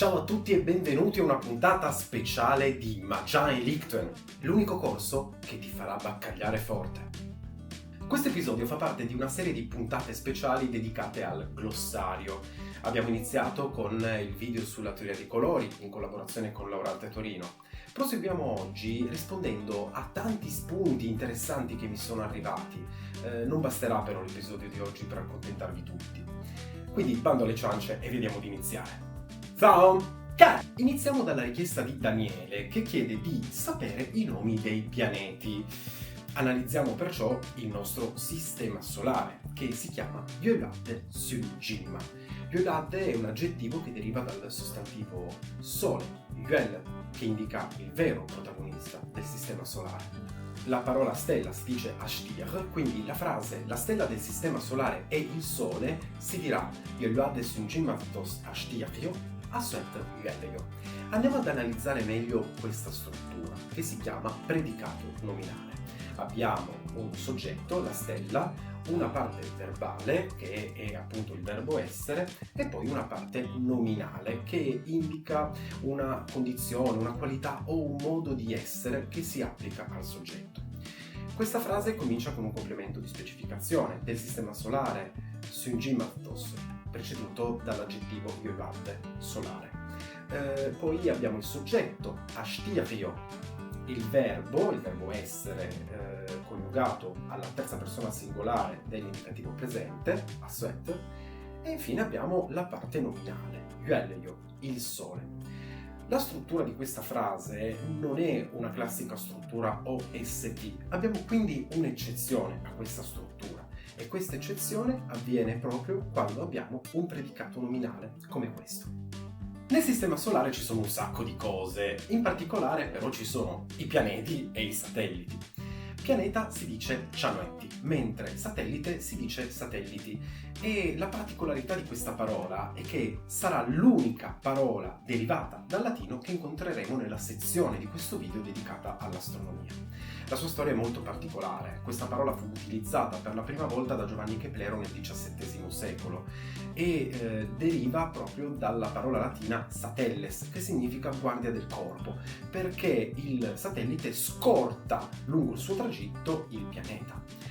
Ciao a tutti e benvenuti a una puntata speciale di Magian Lichten, l'unico corso che ti farà baccagliare forte. Questo episodio fa parte di una serie di puntate speciali dedicate al glossario. Abbiamo iniziato con il video sulla teoria dei colori in collaborazione con Laurate Torino. Proseguiamo oggi rispondendo a tanti spunti interessanti che mi sono arrivati. Non basterà però l'episodio di oggi per accontentarvi tutti. Quindi bando alle ciance e vediamo di iniziare. Ciao! Iniziamo dalla richiesta di Daniele che chiede di sapere i nomi dei pianeti. Analizziamo perciò il nostro sistema solare che si chiama Yölade Synjima. Yölade è un aggettivo che deriva dal sostantivo sole, Yöl, che indica il vero protagonista del sistema solare. La parola stella si dice Ashtir, quindi la frase la stella del sistema solare è il sole si dirà Yölade Synjima tos Ashtirio Asset Yöleo. Andiamo ad analizzare meglio questa struttura che si chiama predicato nominale. Abbiamo un soggetto, la stella, una parte verbale che è appunto il verbo essere e poi una parte nominale che indica una condizione, una qualità o un modo di essere che si applica al soggetto. Questa frase comincia con un complemento di specificazione del sistema solare Synjimatos, preceduto dall'aggettivo Yölade, solare. Poi abbiamo il soggetto Ashtirio, il verbo essere coniugato alla terza persona singolare dell'indicativo presente, Asset, e infine abbiamo la parte nominale, Yöleo, il sole. La struttura di questa frase non è una classica struttura OST, abbiamo quindi un'eccezione a questa struttura e questa eccezione avviene proprio quando abbiamo un predicato nominale come questo. Nel sistema solare ci sono un sacco di cose, in particolare però ci sono i pianeti e i satelliti. Pianeta si dice cianoetti, mentre satellite si dice satelliti. E la particolarità di questa parola è che sarà l'unica parola derivata dal latino che incontreremo nella sezione di questo video dedicata all'astronomia. La sua storia è molto particolare. Questa parola fu utilizzata per la prima volta da Giovanni Keplero nel XVII secolo e deriva proprio dalla parola latina satelles, che significa guardia del corpo, perché il satellite scorta lungo il suo tragitto il pianeta.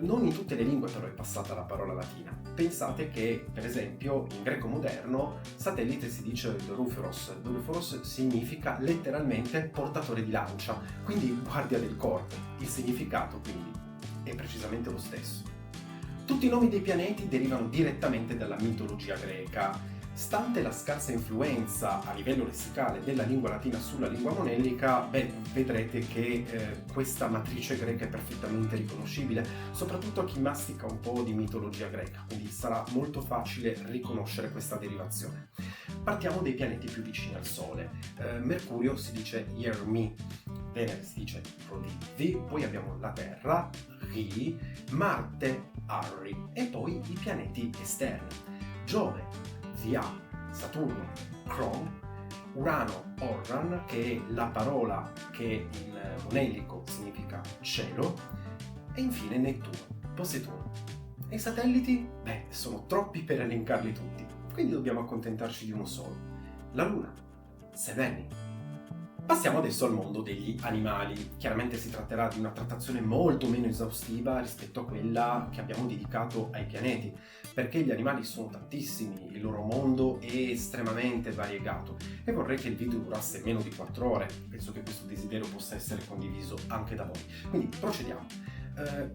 Non in tutte le lingue però è passata la parola latina. Pensate che, per esempio, in greco moderno satellite si dice dorophoros. Dorophoros significa letteralmente portatore di lancia, quindi guardia del corpo. Il significato, quindi, è precisamente lo stesso. Tutti i nomi dei pianeti derivano direttamente dalla mitologia greca. Stante la scarsa influenza a livello lessicale della lingua latina sulla lingua monellica, vedrete che questa matrice greca è perfettamente riconoscibile, soprattutto a chi mastica un po' di mitologia greca, quindi sarà molto facile riconoscere questa derivazione. Partiamo dai pianeti più vicini al Sole. Mercurio si dice Yermi, Venere si dice Rodivi, poi abbiamo la Terra, Ri, Marte, Arri e poi i pianeti esterni. Giove, Zia, Saturno, Cron, Urano, Orran, che è la parola che in monellico significa cielo, e infine Nettuno, Poseidone. E i satelliti? Sono troppi per elencarli tutti, quindi dobbiamo accontentarci di uno solo, la Luna, Semeni. Passiamo adesso al mondo degli animali. Chiaramente si tratterà di una trattazione molto meno esaustiva rispetto a quella che abbiamo dedicato ai pianeti, perché gli animali sono tantissimi, il loro mondo è estremamente variegato e vorrei che il video durasse meno di 4 ore. Penso che questo desiderio possa essere condiviso anche da voi. Quindi procediamo.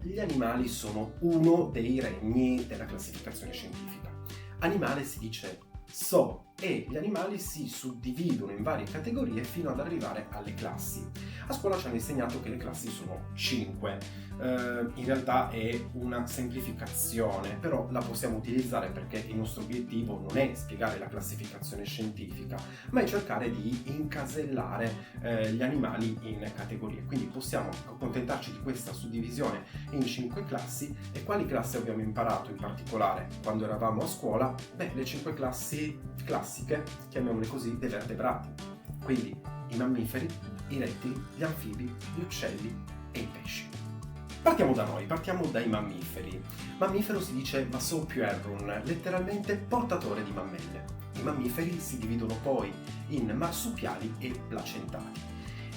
Gli animali sono uno dei regni della classificazione scientifica. Animale si dice so e gli animali si suddividono in varie categorie fino ad arrivare alle classi. A scuola ci hanno insegnato che le classi sono 5. In realtà è una semplificazione, però la possiamo utilizzare perché il nostro obiettivo non è spiegare la classificazione scientifica, ma è cercare di incasellare gli animali in categorie. Quindi possiamo accontentarci di questa suddivisione in 5 classi. E quali classi abbiamo imparato in particolare quando eravamo a scuola? Le 5 classi classiche, chiamiamole così, dei vertebrati. Quindi i mammiferi, i rettili, gli anfibi, gli uccelli e i pesci. Partiamo da noi, partiamo dai mammiferi. Mammifero si dice Vasopyerrun, letteralmente portatore di mammelle. Questi mammiferi si dividono poi in marsupiali e placentali.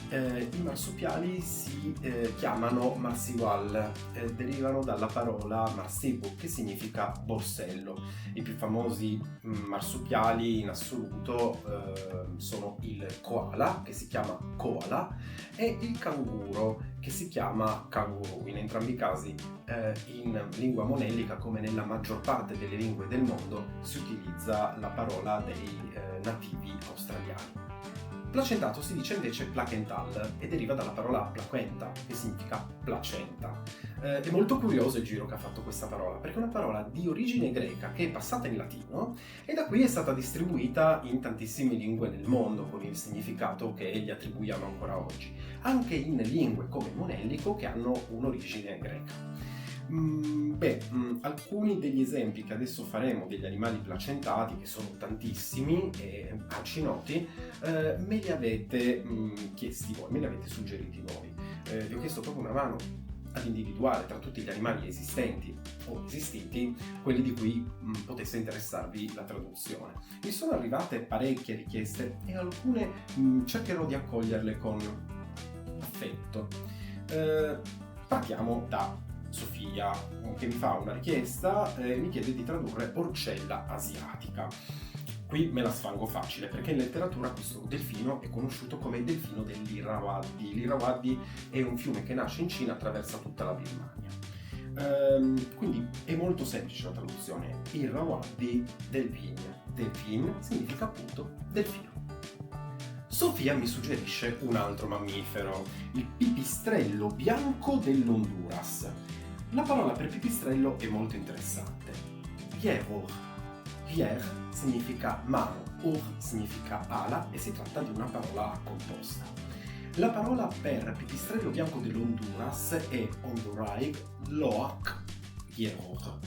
I marsupiali si chiamano marsual, derivano dalla parola marsipu, che significa borsello. I più famosi marsupiali in assoluto sono il koala, che si chiama koala, e il canguro, che si chiama kanguru. In entrambi i casi, in lingua monellica, come nella maggior parte delle lingue del mondo, si utilizza la parola dei nativi australiani. Placentato si dice invece placental e deriva dalla parola placenta, che significa placenta. È molto curioso il giro che ha fatto questa parola, perché è una parola di origine greca che è passata in latino e da qui è stata distribuita in tantissime lingue nel mondo con il significato che gli attribuiamo ancora oggi, anche in lingue come monellico che hanno un'origine greca. Alcuni degli esempi che adesso faremo degli animali placentati, che sono tantissimi e arci noti, me li avete chiesti voi, me li avete suggeriti voi. Vi ho chiesto proprio una mano ad individuare tra tutti gli animali esistenti o esistiti quelli di cui potesse interessarvi la traduzione. Mi sono arrivate parecchie richieste e alcune cercherò di accoglierle con affetto. Partiamo da Sofia, che mi fa una richiesta e mi chiede di tradurre orcella asiatica. Qui me la sfango facile, perché in letteratura questo delfino è conosciuto come il delfino dell'Irrawaddy. L'Irrawaddy è un fiume che nasce in Cina, attraversa tutta la Birmania. Quindi è molto semplice la traduzione. Irrawaddy delfin. Delfin significa appunto delfino. Sofia mi suggerisce un altro mammifero, il pipistrello bianco dell'Honduras. La parola per pipistrello è molto interessante. Yerur. Yer significa mano, ur significa ala e si tratta di una parola composta. La parola per pipistrello bianco dell'Honduras è Honduraig Loak Yerur.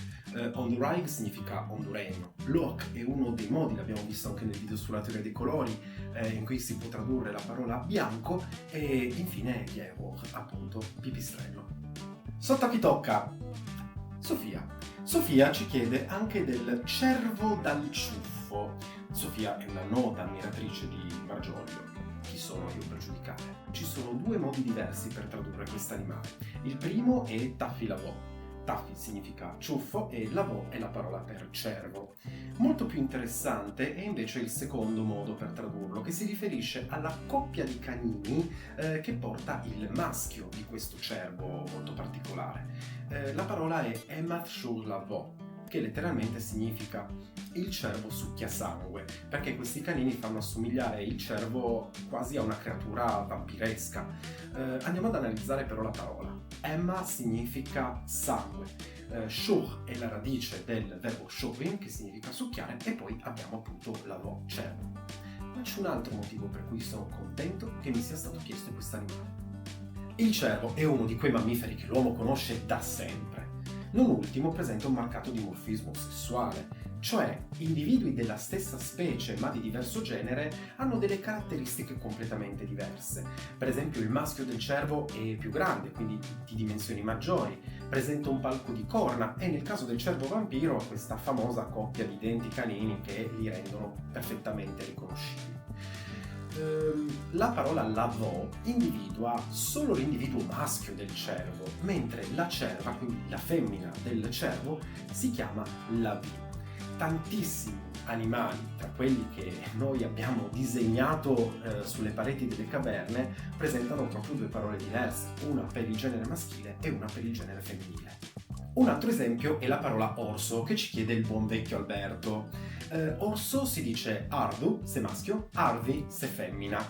Honduraig significa honduregno. Loak è uno dei modi, l'abbiamo visto anche nel video sulla teoria dei colori, in cui si può tradurre la parola bianco, e infine Yerur, appunto pipistrello. Sotto a chi tocca? Sofia. Sofia ci chiede anche del cervo dal ciuffo. Sofia è una nota ammiratrice di Margioglio. Chi sono io per giudicare? Ci sono due modi diversi per tradurre quest'animale. Il primo è Taffi-Lavò. Taffi significa ciuffo e lavò è la parola per cervo. Molto più interessante è invece il secondo modo per tradurlo, che si riferisce alla coppia di canini che porta il maschio di questo cervo molto particolare. La parola è Emath-Shur-Lavò, che letteralmente significa il cervo succhia sangue, perché questi canini fanno assomigliare il cervo quasi a una creatura vampiresca. Andiamo ad analizzare però la parola. Emma significa sangue, shur è la radice del verbo shurin, che significa succhiare, e poi abbiamo appunto lavò, cervo. Ma c'è un altro motivo per cui sono contento che mi sia stato chiesto quest'animale. Il cervo è uno di quei mammiferi che l'uomo conosce da sempre. Non ultimo presenta un marcato dimorfismo sessuale, cioè individui della stessa specie ma di diverso genere hanno delle caratteristiche completamente diverse. Per esempio il maschio del cervo è più grande, quindi di dimensioni maggiori, presenta un palco di corna e nel caso del cervo vampiro ha questa famosa coppia di denti canini che li rendono perfettamente riconoscibili. La parola lavò individua solo l'individuo maschio del cervo, mentre la cerva, quindi la femmina del cervo, si chiama lavì. Tantissimi animali, tra quelli che noi abbiamo disegnato sulle pareti delle caverne, presentano proprio due parole diverse, una per il genere maschile e una per il genere femminile. Un altro esempio è la parola orso, che ci chiede il buon vecchio Alberto. Orso si dice ardu se maschio, arvi se femmina.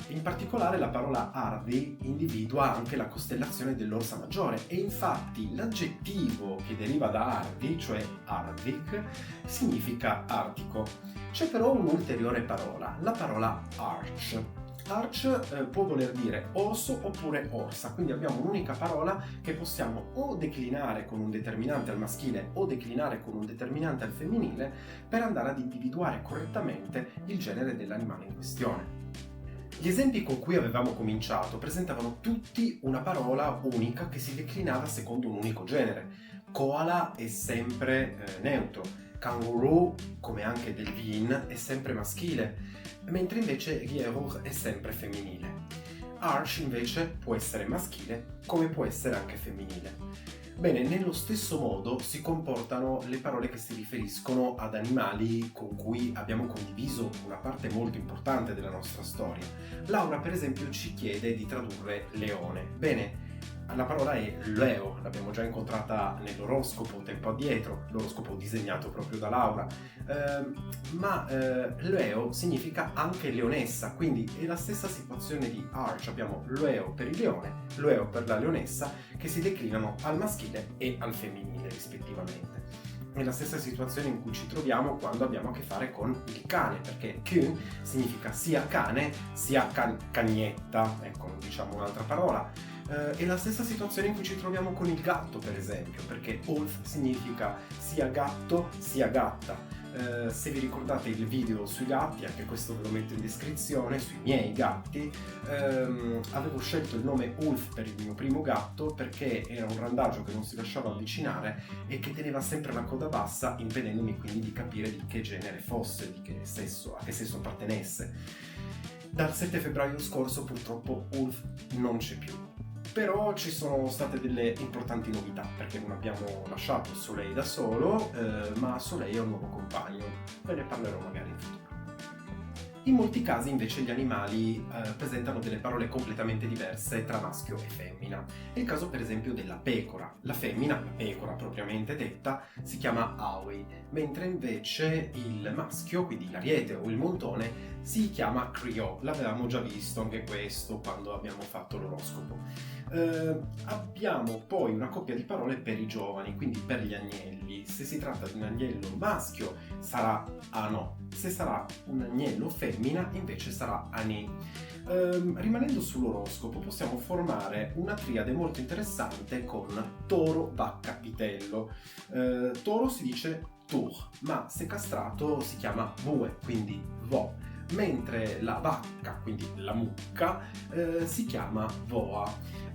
In particolare la parola arvi individua anche la costellazione dell'Orsa Maggiore e infatti l'aggettivo che deriva da arvi, cioè arvik, significa artico. C'è però un'ulteriore parola, la parola arch. Arch può voler dire orso oppure orsa, quindi abbiamo un'unica parola che possiamo o declinare con un determinante al maschile o declinare con un determinante al femminile per andare ad individuare correttamente il genere dell'animale in questione. Gli esempi con cui avevamo cominciato presentavano tutti una parola unica che si declinava secondo un unico genere. Koala è sempre neutro, kangourou, come anche delvin, è sempre maschile, mentre invece Gierur è sempre femminile. Arch invece può essere maschile, come può essere anche femminile. Bene, nello stesso modo si comportano le parole che si riferiscono ad animali con cui abbiamo condiviso una parte molto importante della nostra storia. Laura, per esempio, ci chiede di tradurre leone. Bene, la parola è leo, l'abbiamo già incontrata nell'oroscopo tempo addietro, l'oroscopo disegnato proprio da Laura, ma leo significa anche leonessa, quindi è la stessa situazione di arch. Abbiamo leo per il leone, leo per la leonessa, che si declinano al maschile e al femminile rispettivamente. È la stessa situazione in cui ci troviamo quando abbiamo a che fare con il cane, perché kun significa sia cane sia cagnetta, ecco, non diciamo un'altra parola. È la stessa situazione in cui ci troviamo con il gatto, per esempio, perché wolf significa sia gatto sia gatta. Se vi ricordate il video sui gatti, anche questo ve lo metto in descrizione, sui miei gatti, avevo scelto il nome Ulf per il mio primo gatto perché era un randagio che non si lasciava avvicinare e che teneva sempre la coda bassa, impedendomi quindi di capire di che genere fosse, di che sesso, a che sesso appartenesse. Dal 7 febbraio scorso purtroppo Ulf non c'è più. Però ci sono state delle importanti novità, perché non abbiamo lasciato Soleil da solo, ma Soleil è un nuovo compagno. Ve ne parlerò magari in futuro. In molti casi invece gli animali presentano delle parole completamente diverse tra maschio e femmina. È il caso per esempio della pecora. La femmina, la pecora propriamente detta, si chiama aoi, mentre invece il maschio, quindi l'ariete o il montone, si chiama criot. L'avevamo già visto anche questo quando abbiamo fatto l'oroscopo. Abbiamo poi una coppia di parole per i giovani, quindi per gli agnelli. Se si tratta di un agnello maschio sarà ano, se sarà un agnello femmina invece sarà ani. Rimanendo sull'oroscopo possiamo formare una triade molto interessante con toro, vacca, vitello. Toro si dice tour, ma se castrato si chiama bue, quindi vo, mentre la vacca, quindi la mucca, si chiama voa.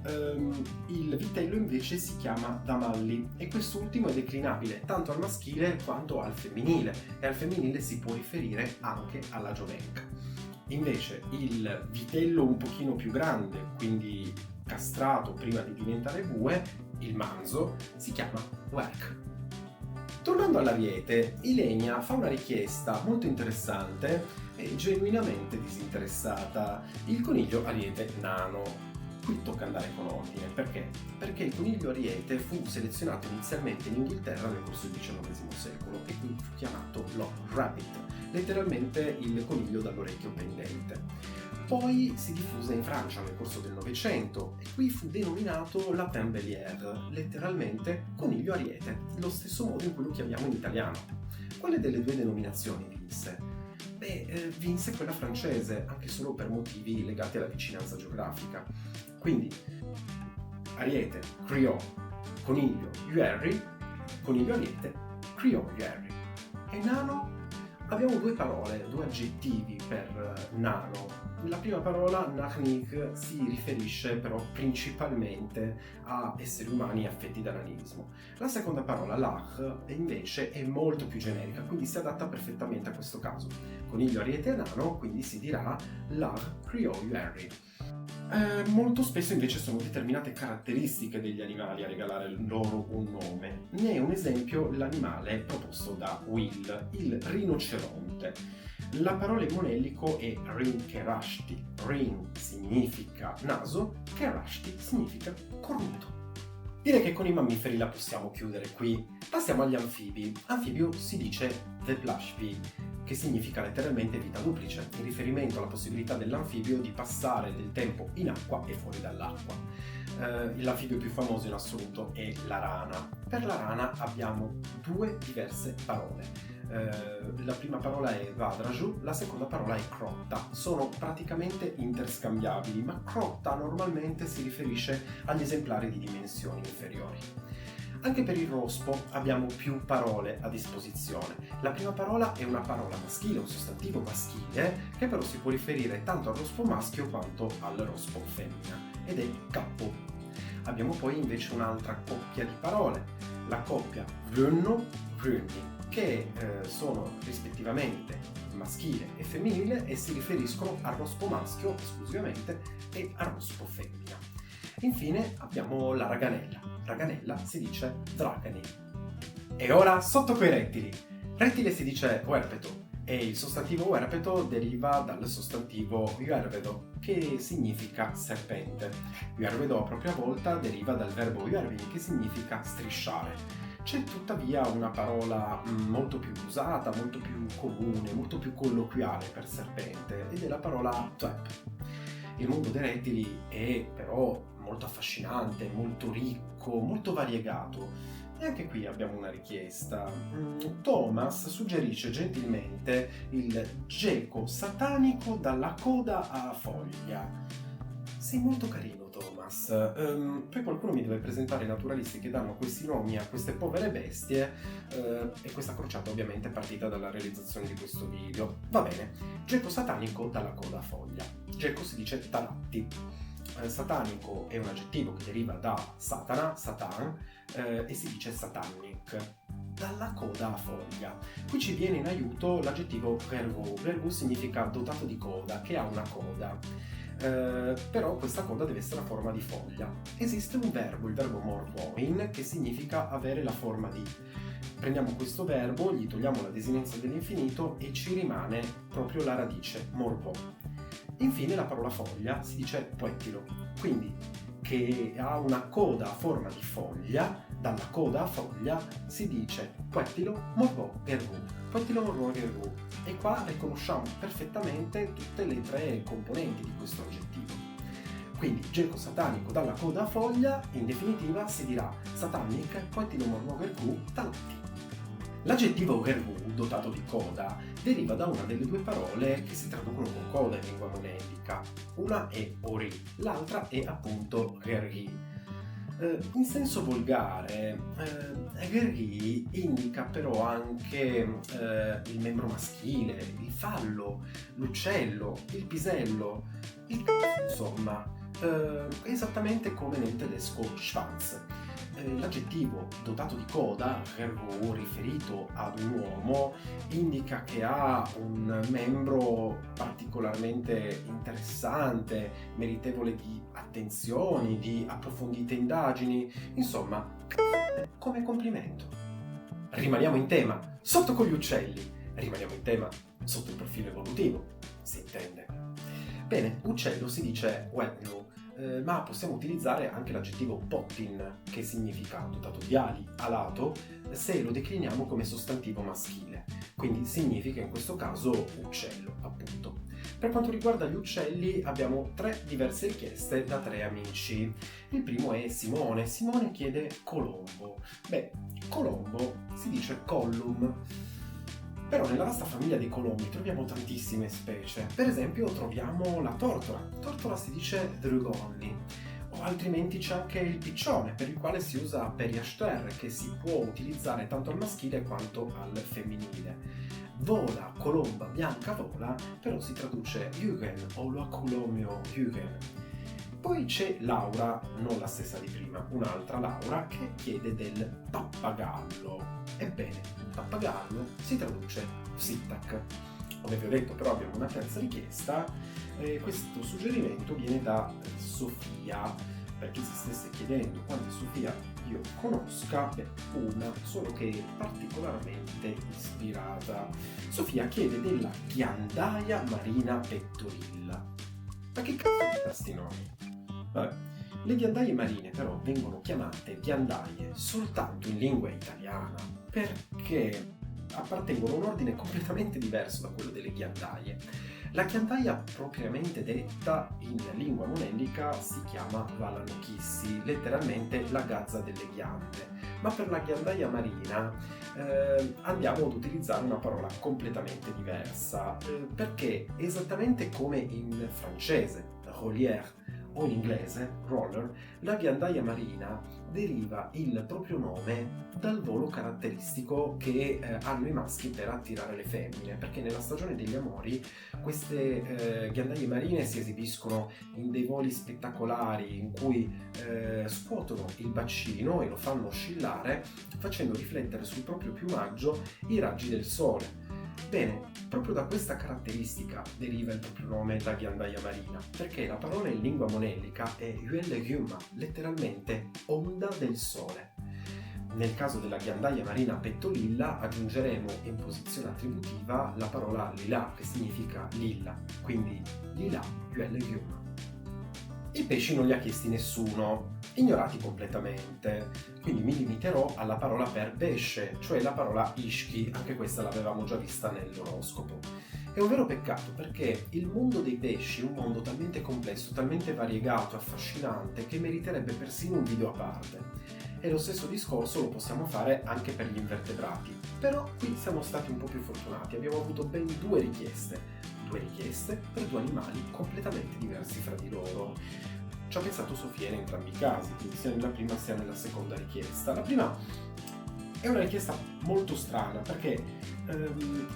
Il vitello invece si chiama damalli e quest'ultimo è declinabile tanto al maschile quanto al femminile, e al femminile si può riferire anche alla giovenca. Invece il vitello un pochino più grande, quindi castrato prima di diventare bue, il manzo, si chiama werk. Tornando all'ariete, Ilenia fa una richiesta molto interessante e genuinamente disinteressata: il coniglio ariete nano. Qui tocca andare con ordine, perché? Perché il coniglio ariete fu selezionato inizialmente in Inghilterra nel corso del XIX secolo e qui fu chiamato lo rabbit, letteralmente il coniglio dall'orecchio pendente. Poi si diffuse in Francia nel corso del Novecento e qui fu denominato lapin bélier, letteralmente coniglio ariete, lo stesso modo in cui lo chiamiamo in italiano. Quale delle due denominazioni vinse? Vinse quella francese, anche solo per motivi legati alla vicinanza geografica. Quindi, ariete, criot, coniglio, Jerry, coniglio ariete, criot, Jerry. E nano? Abbiamo due parole, due aggettivi per nano. La prima parola, nachnik, si riferisce però principalmente a esseri umani affetti da nanismo. La seconda parola, lach, invece è molto più generica, quindi si adatta perfettamente a questo caso. Coniglio, ariete e nano, quindi si dirà lach, criot, Jerry. Molto spesso invece sono determinate caratteristiche degli animali a regalare loro un nome. Ne è un esempio l'animale proposto da Will, il rinoceronte. La parola in monellico è rin kerashti. Rin significa naso, kerashti significa cornuto. Direi che con i mammiferi la possiamo chiudere qui. Passiamo agli anfibi. Anfibio si dice veplashvi, che significa letteralmente vita duplice, in riferimento alla possibilità dell'anfibio di passare del tempo in acqua e fuori dall'acqua. L'anfibio più famoso in assoluto è la rana. Per la rana abbiamo due diverse parole. La prima parola è vadraju, la seconda parola è crotta. Sono praticamente interscambiabili, ma crotta normalmente si riferisce agli esemplari di dimensioni inferiori. Anche per il rospo abbiamo più parole a disposizione. La prima parola è una parola maschile, un sostantivo maschile, che però si può riferire tanto al rospo maschio quanto al rospo femmina, ed è cappo. Abbiamo poi invece un'altra coppia di parole, la coppia vrunno, vrunni, che sono rispettivamente maschile e femminile e si riferiscono al rospo maschio esclusivamente e al rospo femmina. Infine abbiamo la raganella. Raganella si dice dragani. E ora sotto quei rettili. Rettile si dice huerpeto e il sostantivo huerpeto deriva dal sostantivo huervedo, che significa serpente. Huervedo a propria volta deriva dal verbo huervin, che significa strisciare. C'è tuttavia una parola molto più usata, molto più comune, molto più colloquiale per serpente, ed è la parola trap. Il mondo dei rettili è però molto affascinante, molto ricco, molto variegato. E anche qui abbiamo una richiesta. Thomas suggerisce gentilmente il geco satanico dalla coda a foglia. Sei molto carino, Thomas. Poi qualcuno mi deve presentare i naturalisti che danno questi nomi a queste povere bestie, e questa crociata ovviamente è partita dalla realizzazione di questo video. Va bene, geco satanico dalla coda a foglia. Geco si dice talatti. Satanico è un aggettivo che deriva da Satana, Satan, e si dice satanic, dalla coda a foglia. Qui ci viene in aiuto l'aggettivo vergu. Vergu significa dotato di coda, che ha una coda. Però questa coda deve essere a forma di foglia. Esiste un verbo, il verbo morvoin, che significa avere la forma di. Prendiamo questo verbo, gli togliamo la desinenza dell'infinito e ci rimane proprio la radice, morvo. Infine la parola foglia si dice poettilo, quindi che ha una coda a forma di foglia, dalla coda a foglia si dice poettilo morvo ergu. Poettilo morvo ergu. E qua riconosciamo perfettamente tutte le tre componenti di questo aggettivo. Quindi geco satanico dalla coda a foglia, in definitiva si dirà satanic poettilo morvo ergu talatti. L'aggettivo ergu, dotato di coda, deriva da una delle due parole che si traducono con coda in lingua monedica. Una è ori, l'altra è appunto gerghi. In senso volgare, gerghi indica però anche il membro maschile, il fallo, l'uccello, il pisello, il insomma, esattamente come nel tedesco Schwanz. L'aggettivo dotato di coda, ergo riferito ad un uomo, indica che ha un membro particolarmente interessante, meritevole di attenzioni, di approfondite indagini, insomma, come complimento. Rimaniamo in tema sotto con gli uccelli, rimaniamo in tema sotto il profilo evolutivo, si intende. Bene, uccello si dice uednu, ma possiamo utilizzare anche l'aggettivo pottin, che significa dotato di ali, alato, se lo decliniamo come sostantivo maschile, quindi significa in questo caso uccello, appunto. Per quanto riguarda gli uccelli abbiamo tre diverse richieste da tre amici. Il primo è Simone. Simone chiede colombo. Colombo si dice collum. Però nella vasta famiglia dei colombi troviamo tantissime specie. Per esempio troviamo la tortora. Tortora si dice drugonni. O altrimenti c'è anche il piccione, per il quale si usa periaster, che si può utilizzare tanto al maschile quanto al femminile. Vola, colomba, bianca vola, però si traduce Jürgen o Loaculomio Jürgen. Poi c'è Laura, non la stessa di prima, un'altra Laura, che chiede del pappagallo. Ebbene, pappagallo si traduce psittac. Come vi ho detto, però abbiamo una terza richiesta. Questo suggerimento viene da Sofia, per chi si stesse chiedendo quante Sofia io conosca, una solo che è particolarmente ispirata. Sofia chiede della ghiandaia marina pettorilla. Ma che cazzo di questi nomi? Vabbè. Le ghiandaie marine però vengono chiamate ghiandaie soltanto in lingua italiana perché appartengono a un ordine completamente diverso da quello delle ghiandaie. La ghiandaia propriamente detta in lingua monellica si chiama Valanochissi, letteralmente la gazza delle ghiande, ma per la ghiandaia marina andiamo ad utilizzare una parola completamente diversa, perché esattamente come in francese, Rolière, o in inglese roller, la ghiandaia marina deriva il proprio nome dal volo caratteristico che hanno i maschi per attirare le femmine, perché nella stagione degli amori queste ghiandaie marine si esibiscono in dei voli spettacolari in cui scuotono il bacino e lo fanno oscillare, facendo riflettere sul proprio piumaggio i raggi del sole. Bene, proprio da questa caratteristica deriva il proprio nome da ghiandaia marina, perché la parola in lingua monellica è Yuellegumma, letteralmente onda del sole. Nel caso della ghiandaia marina a petto lilla aggiungeremo in posizione attributiva la parola lila, che significa lilla, quindi lila Yuellegumma. I pesci non li ha chiesti nessuno, ignorati completamente, quindi mi limiterò alla parola per pesce, cioè la parola ishki, anche questa l'avevamo già vista nell'oroscopo. È un vero peccato perché il mondo dei pesci è un mondo talmente complesso, talmente variegato, affascinante, che meriterebbe persino un video a parte. E lo stesso discorso lo possiamo fare anche per gli invertebrati. Però qui siamo stati un po' più fortunati, abbiamo avuto ben due richieste per due animali completamente diversi fra di loro. Ci ha pensato Sofia in entrambi i casi, quindi sia nella prima sia nella seconda richiesta. La prima è una richiesta molto strana perché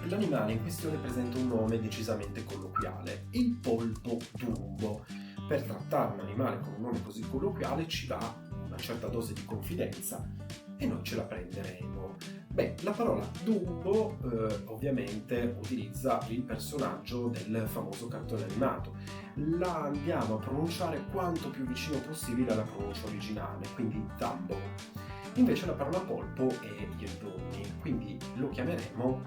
l'animale in questione presenta un nome decisamente colloquiale, il polpo Dumbo. Per trattare un animale con un nome così colloquiale ci va una certa dose di confidenza e noi ce la prenderemo. Beh, la parola Dumbo ovviamente utilizza il personaggio del famoso cartone animato. La andiamo a pronunciare quanto più vicino possibile alla pronuncia originale, quindi Dumbo. Invece la parola polpo è Yelbonni, quindi lo chiameremo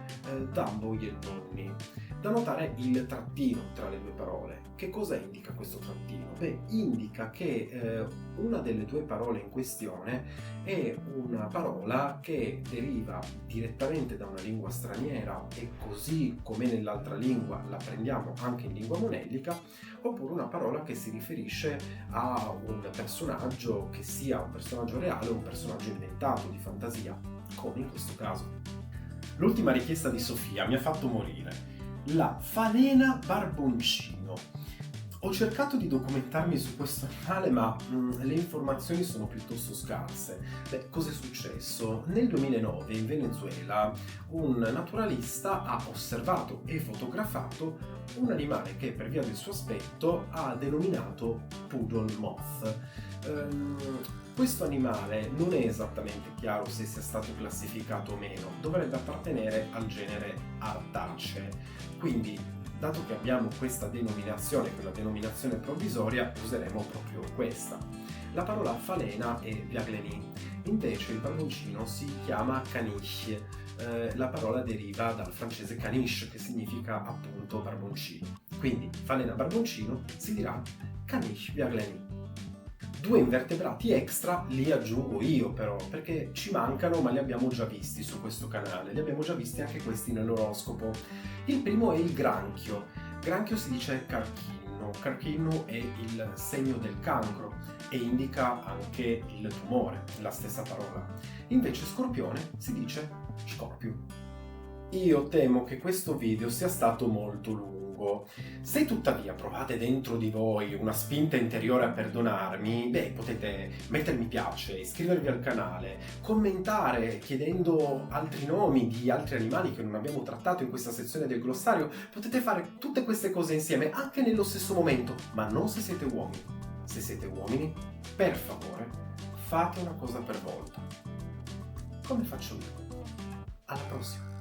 Dumbo Yelbonni. Da notare il trattino tra le due parole. Che cosa indica questo trattino? Beh, indica che una delle due parole in questione è una parola che deriva direttamente da una lingua straniera e così come nell'altra lingua la prendiamo anche in lingua monellica, oppure una parola che si riferisce a un personaggio che sia un personaggio reale o un personaggio inventato di fantasia, come in questo caso. L'ultima richiesta di Sofia mi ha fatto morire. La falena barboncino. Ho cercato di documentarmi su questo animale, ma le informazioni sono piuttosto scarse. Beh, cosa è successo? Nel 2009 in Venezuela un naturalista ha osservato e fotografato un animale che per via del suo aspetto ha denominato poodle moth. Questo animale non è esattamente chiaro se sia stato classificato o meno, dovrebbe appartenere al genere Artaceae. Quindi, dato che abbiamo questa denominazione, quella denominazione provvisoria, useremo proprio questa. La parola falena è Viagleni, invece il barboncino si chiama caniche. La parola deriva dal francese caniche, che significa appunto barboncino. Quindi falena barboncino si dirà caniche Viagleni. Due invertebrati extra li aggiungo io però, perché ci mancano ma li abbiamo già visti su questo canale, li abbiamo già visti anche questi nell'oroscopo. Il primo è il granchio. Granchio si dice carchino. Carchino è il segno del cancro e indica anche il tumore, la stessa parola. Invece scorpione si dice scorpio. Io temo che questo video sia stato molto lungo. Se tuttavia provate dentro di voi una spinta interiore a perdonarmi, beh, potete mettere mi piace, iscrivervi al canale, commentare chiedendo altri nomi di altri animali che non abbiamo trattato in questa sezione del glossario. Potete fare tutte queste cose insieme, anche nello stesso momento, ma non se siete uomini. Se siete uomini, per favore, fate una cosa per volta. Come faccio io. Alla prossima.